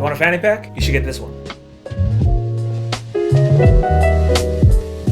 You want a fanny pack? You should get this one.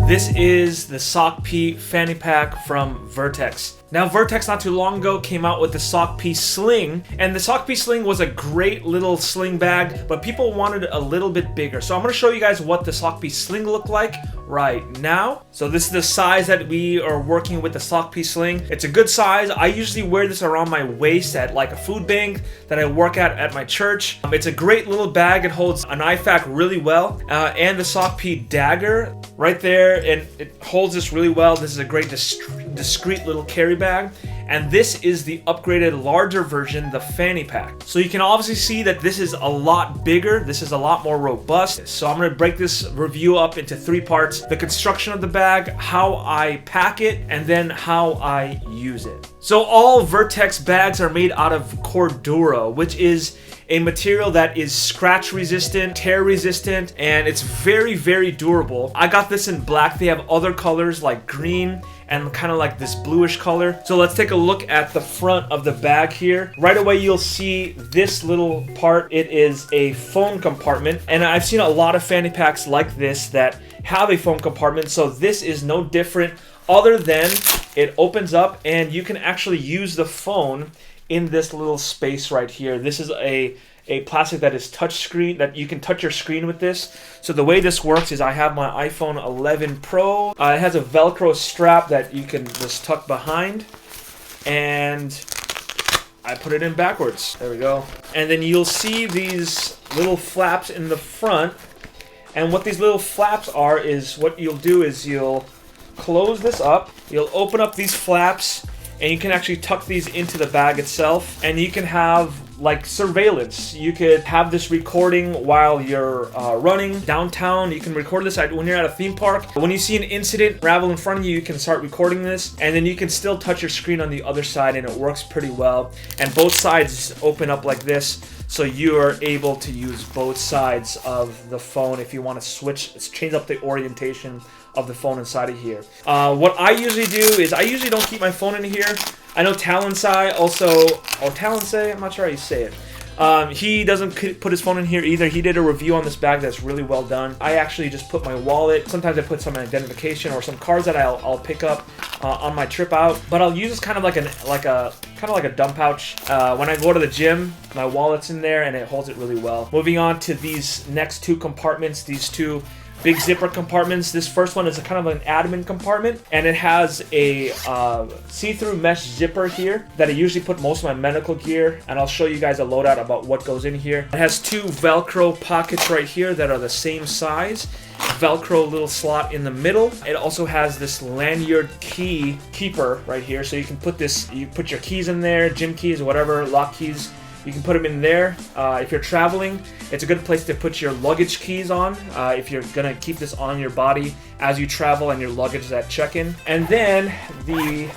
This is the S.O.C.P fanny pack from Vertx. Now, Vertx not too long ago came out with the S.O.C.P sling, and the S.O.C.P sling was a great little sling bag, but people wanted it a little bit bigger. So I'm going to show you guys what the S.O.C.P sling looked like right now. So this is the size that we are working with the S.O.C.P sling. It's a good size. I usually wear this around my waist at like a food bank that I work at my church. It's a great little bag. It holds an IFAK really well, and the S.O.C.P dagger right there, and it holds this really well. This is a great discreet little carry bag. And this is the upgraded larger version, the fanny pack. So you can obviously see that this is a lot bigger. This is a lot more robust. So I'm gonna break this review up into 3 parts: the construction of the bag, how I pack it, and then how I use it. So all Vertx bags are made out of Cordura, which is a material that is scratch resistant, tear resistant, and it's very, very durable. I got this in black. They have other colors like green and kind of like this bluish color. So let's take a look at the front of the bag here. Right away, you'll see this little part. It is a phone compartment, and I've seen a lot of fanny packs like this that have a phone compartment. So this is no different, other than it opens up and you can actually use the phone in this little space right here. This is a plastic that is touch screen, that you can touch your screen with this. So the way this works is I have my iPhone 11 Pro. It has a Velcro strap that you can just tuck behind, and I put it in backwards. There we go. And then you'll see these little flaps in the front. And what these little flaps are is, what you'll do is you'll close this up, you'll open up these flaps, and you can actually tuck these into the bag itself, and you can have like surveillance. You could have this recording while you're running downtown. You can record this when you're at a theme park. When you see an incident unravel in front of you, you can start recording this, and then you can still touch your screen on the other side, and it works pretty well. And both sides open up like this, so you are able to use both sides of the phone if you want to change up the orientation of the phone inside of here. What I usually do is I usually don't keep my phone in here. I know Talonsai also, or Talonsai, I'm not sure how you say it. He doesn't put his phone in here either. He did a review on this bag that's really well done. I actually just put my wallet. Sometimes I put some identification or some cards that I'll pick up on my trip out. But I'll use this kind of like a dump pouch. When I go to the gym, my wallet's in there and it holds it really well. Moving on to these next 2 compartments, these 2 big zipper compartments. This first one is a kind of an admin compartment, and it has a see-through mesh zipper here that I usually put most of my medical gear, and I'll show you guys a loadout about what goes in here. It has 2 Velcro pockets right here that are the same size. Velcro little slot in the middle. It also has this lanyard key keeper right here, so you can put this, you put your keys in there, gym keys, whatever, lock keys. You can put them in there. If you're traveling, it's a good place to put your luggage keys on if you're gonna keep this on your body as you travel and your luggage is at check-in. And then the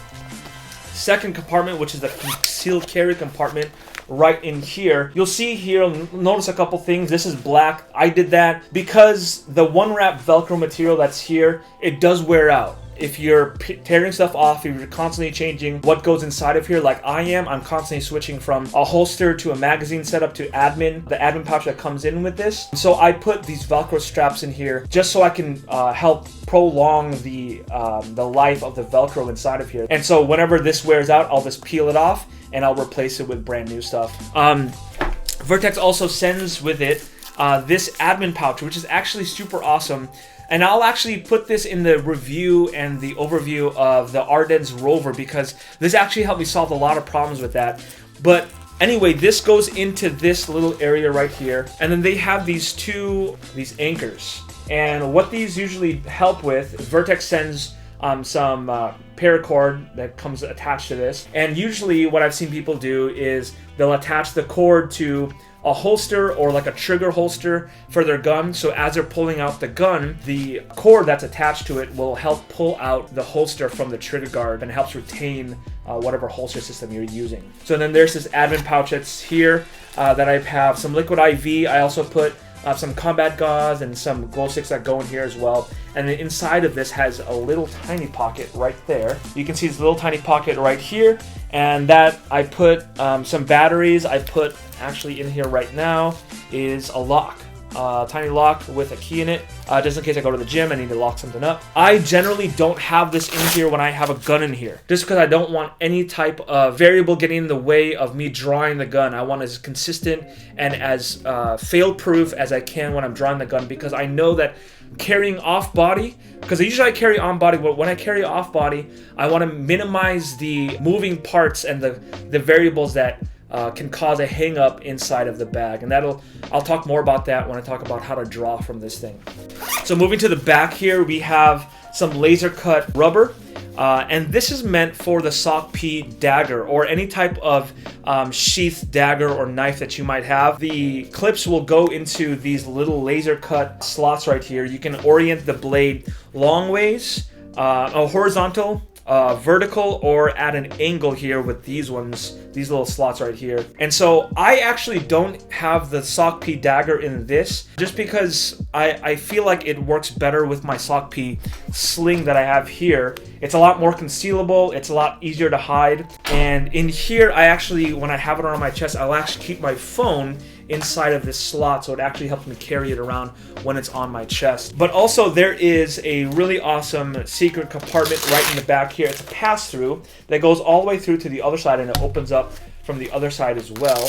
second compartment, which is the concealed carry compartment, right in here. You'll see here, notice a couple things. This is black. I did that because the one wrap Velcro material that's here, it does wear out. If you're tearing stuff off, if you're constantly changing what goes inside of here like I am, I'm constantly switching from a holster to a magazine setup to the admin pouch that comes in with this. So I put these Velcro straps in here just so I can help prolong the life of the Velcro inside of here. And so whenever this wears out, I'll just peel it off and I'll replace it with brand new stuff. Vertx also sends with it this admin pouch, which is actually super awesome. And I'll actually put this in the review and the overview of the Ardennes Rover because this actually helped me solve a lot of problems with that. But anyway, this goes into this little area right here. And then they have these anchors. And what these usually help with, Vertx sends some paracord that comes attached to this. And usually what I've seen people do is they'll attach the cord to a holster or like a trigger holster for their gun. So as they're pulling out the gun, the cord that's attached to it will help pull out the holster from the trigger guard and helps retain whatever holster system you're using. So then there's this admin pouch that's here that I have some liquid IV. I also put some combat gauze and some glow sticks that go in here as well. And then inside of this has a little tiny pocket right there. You can see this little tiny pocket right here. And that I put some batteries. I put actually in here right now is a lock. Tiny lock with a key in it, just in case I go to the gym and need to lock something up. I generally don't have this in here when I have a gun in here, just because I don't want any type of variable getting in the way of me drawing the gun. I want as consistent and as fail-proof as I can when I'm drawing the gun, because I know that carrying off body, because usually I carry on body, but when I carry off body, I want to minimize the moving parts and the variables that can cause a hang up inside of the bag, and I'll talk more about that when I talk about how to draw from this thing. So moving to the back here, we have some laser cut rubber, and this is meant for the S.O.C.P dagger or any type of sheath dagger or knife that you might have. The clips will go into these little laser cut slots right here. You can orient the blade long ways, horizontal, vertical, or at an angle here with these ones, these little slots right here. And so I actually don't have the S.O.C.P dagger in this, just because I feel like it works better with my S.O.C.P sling that I have here. It's a lot more concealable, it's a lot easier to hide. And in here, I actually, when I have it around my chest, I'll actually keep my phone inside of this slot, so it actually helps me carry it around when it's on my chest. But also there is a really awesome secret compartment right in the back here. It's a pass-through that goes all the way through to the other side, and it opens up from the other side as well.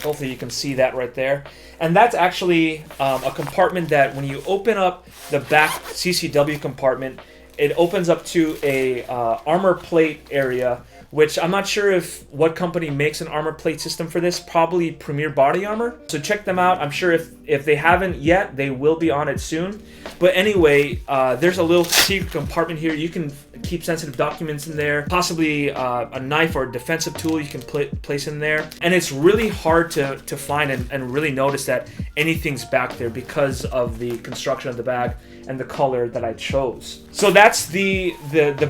Hopefully you can see that right there. And that's actually a compartment that when you open up the back CCW compartment, it opens up to a armor plate area, which I'm not sure if what company makes an armor plate system for this. Probably Premier Body Armor. So check them out. I'm sure if they haven't yet, they will be on it soon. But anyway, there's a little secret compartment here. You can keep sensitive documents in there, possibly a knife or a defensive tool you can place in there. And it's really hard to find and really notice that anything's back there because of the construction of the bag and the color that I chose. So that's the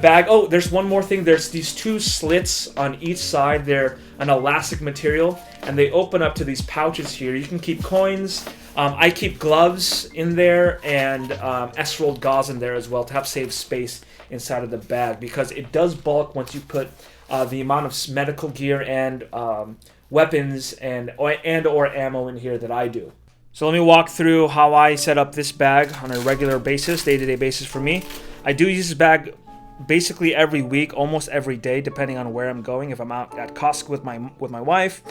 bag. Oh, there's one more thing. There's these two slits on each side. They're an elastic material, and they open up to these pouches here. You can keep coins. I keep gloves in there and S-rolled gauze in there as well to help save space inside of the bag, because it does bulk once you put the amount of medical gear and weapons and or ammo in here that I do. So let me walk through how I set up this bag on a regular basis, day-to-day basis for me. I do use this bag basically every week, almost every day, depending on where I'm going. If I'm out at Costco with my wife,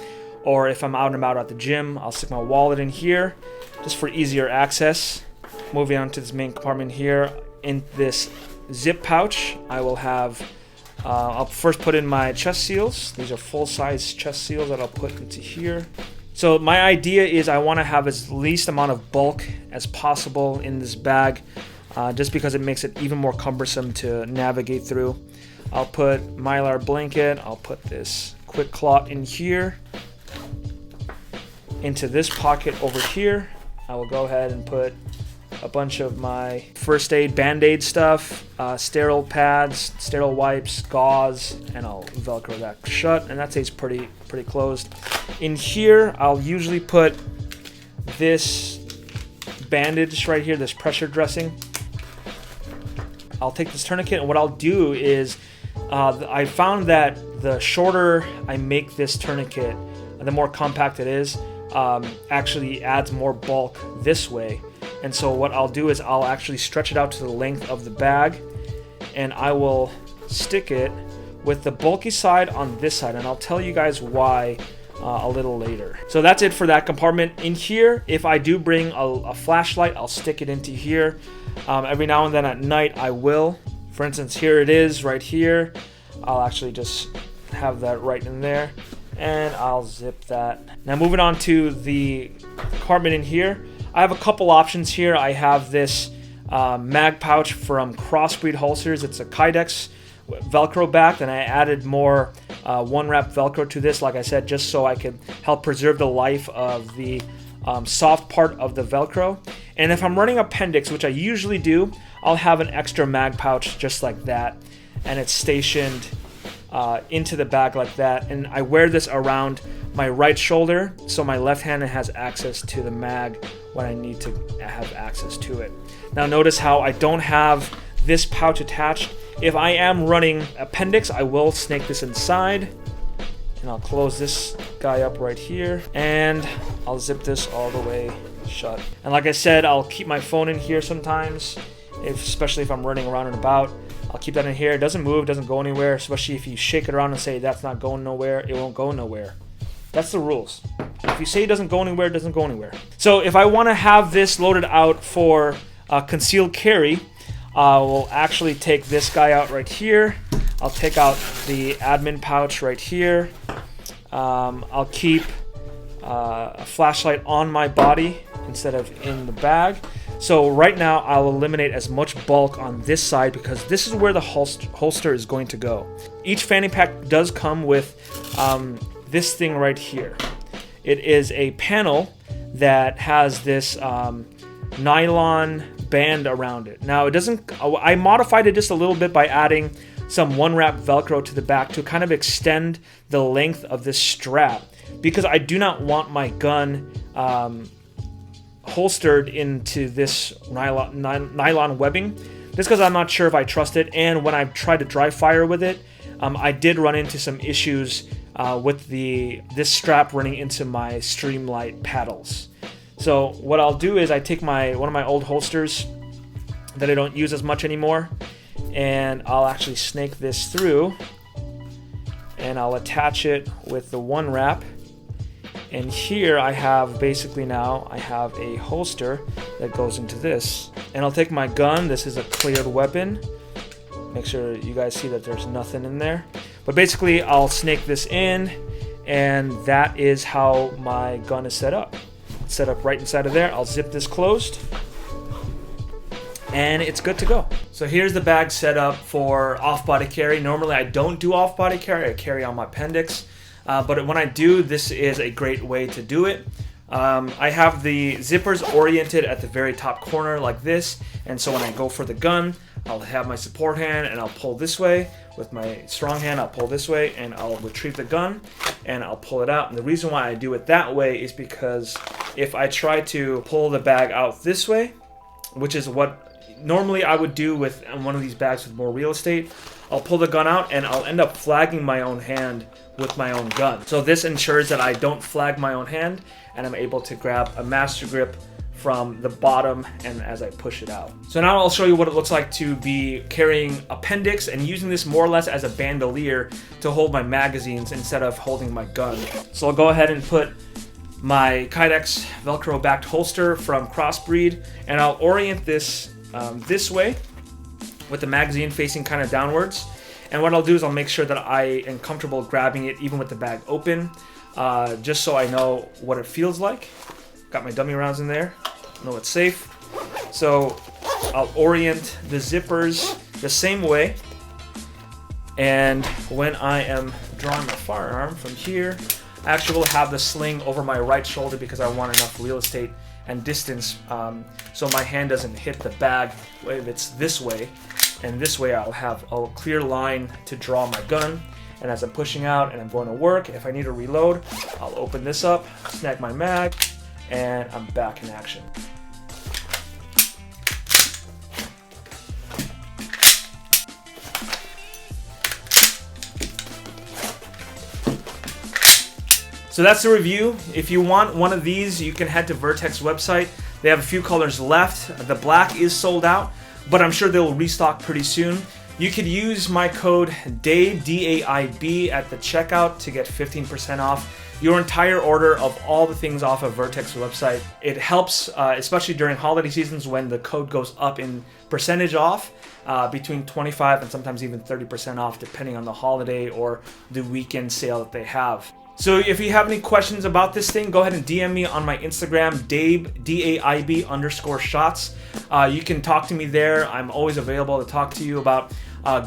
or if I'm out and about at the gym, I'll stick my wallet in here just for easier access. Moving on to this main compartment here, in this zip pouch, I will have, I'll first put in my chest seals. These are full-size chest seals that I'll put into here. So my idea is I want to have as least amount of bulk as possible in this bag, just because it makes it even more cumbersome to navigate through. I'll put Mylar blanket, I'll put this quick clot in here. Into this pocket over here, I will go ahead and put a bunch of my first aid band-aid stuff, sterile pads, sterile wipes, gauze, and I'll Velcro that shut, and that stays pretty closed. In here, I'll usually put this bandage right here, this pressure dressing. I'll take this tourniquet, and what I'll do is, I found that the shorter I make this tourniquet, the more compact it is, actually adds more bulk this way. And so what I'll do is I'll actually stretch it out to the length of the bag, and I will stick it with the bulky side on this side, and I'll tell you guys why a little later. So that's it for that compartment. In here, if I do bring a flashlight, I'll stick it into here. Every now and then at night I will. For instance, here it is right here. I'll actually just have that right in there, and I'll zip that. Now moving on to the compartment in here, I have a couple options here. I have this mag pouch from Crossbreed Holsters. It's a Kydex Velcro back, and I added more one wrap Velcro to this, like I said, just so I could help preserve the life of the soft part of the Velcro. And if I'm running appendix, which I usually do, I'll have an extra mag pouch just like that, and it's stationed into the bag like that. And I wear this around my right shoulder, so my left hand has access to the mag when I need to have access to it. Now notice how I don't have this pouch attached. If I am running appendix, I will snake this inside, and And I'll close this guy up right here, and I'll zip this all the way shut. And like I said, I'll keep my phone in here sometimes, especially if I'm running around and about. I'll keep that in here. It doesn't move, doesn't go anywhere, especially if you shake it around and say that's not going nowhere, it won't go nowhere. That's the rules. If you say it doesn't go anywhere, it doesn't go anywhere. So if I want to have this loaded out for concealed carry, we'll actually take this guy out right here. I'll take out the admin pouch right here. I'll keep a flashlight on my body instead of in the bag. So right now I'll eliminate as much bulk on this side because this is where the holster is going to go. Each fanny pack does come with this thing right here. It is a panel that has this nylon band around it. Now it doesn't, I modified it just a little bit by adding some one wrap Velcro to the back to kind of extend the length of this strap because I do not want my gun holstered into this nylon webbing, just because I'm not sure if I trust it. And when I've tried to dry fire with it, I did run into some issues with this strap running into my Streamlight paddles. So what I'll do is I take one of my old holsters that I don't use as much anymore, and I'll actually snake this through, and I'll attach it with the one wrap. And here I have basically now I have a holster that goes into this, and I'll take my gun. This is a cleared weapon. Make sure you guys see that there's nothing in there. But basically I'll snake this in, and that is how my gun is set up. It's set up right inside of there. I'll zip this closed, and it's good to go. So here's the bag set up for off-body carry. Normally I don't do off-body carry. I carry on my appendix. But when I do, this is a great way to do it. I have the zippers oriented at the very top corner like this, and so when I go for the gun, I'll have my support hand and I'll pull this way. With my strong hand, I'll pull this way and I'll retrieve the gun and I'll pull it out. And the reason why I do it that way is because if I try to pull the bag out this way, which is what normally I would do with one of these bags with more real estate, I'll pull the gun out and I'll end up flagging my own hand with my own gun. So this ensures that I don't flag my own hand and I'm able to grab a master grip from the bottom and as I push it out. So now I'll show you what it looks like to be carrying appendix and using this more or less as a bandolier to hold my magazines instead of holding my gun. So I'll go ahead and put my Kydex Velcro backed holster from Crossbreed, and I'll orient this this way with the magazine facing kind of downwards. And what I'll do is I'll make sure that I am comfortable grabbing it even with the bag open, just so I know what it feels like. Got my dummy rounds in there, know it's safe. So I'll orient the zippers the same way, and when I am drawing my firearm from here, I actually will have the sling over my right shoulder because I want enough real estate and distance so my hand doesn't hit the bag if it's this way. And this way I'll have a clear line to draw my gun. And as I'm pushing out and I'm going to work, if I need to reload, I'll open this up, snag my mag, and I'm back in action. So that's the review. If you want one of these, you can head to Vertx website. They have a few colors left. The black is sold out, but I'm sure they'll restock pretty soon. You could use my code DAIB, D-A-I-B, at the checkout to get 15% off your entire order of all the things off of Vertx website. It helps, especially during holiday seasons when the code goes up in percentage off, between 25 and sometimes even 30% off depending on the holiday or the weekend sale that they have. So if you have any questions about this thing, go ahead and DM me on my Instagram, DAIB, D-A-I-B _shots. You can talk to me there. I'm always available to talk to you about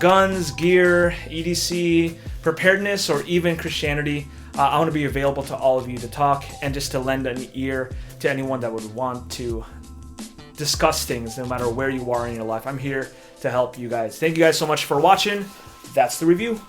guns, gear, EDC, preparedness, or even Christianity. I want to be available to all of you to talk and just to lend an ear to anyone that would want to discuss things no matter where you are in your life. I'm here to help you guys. Thank you guys so much for watching. That's the review.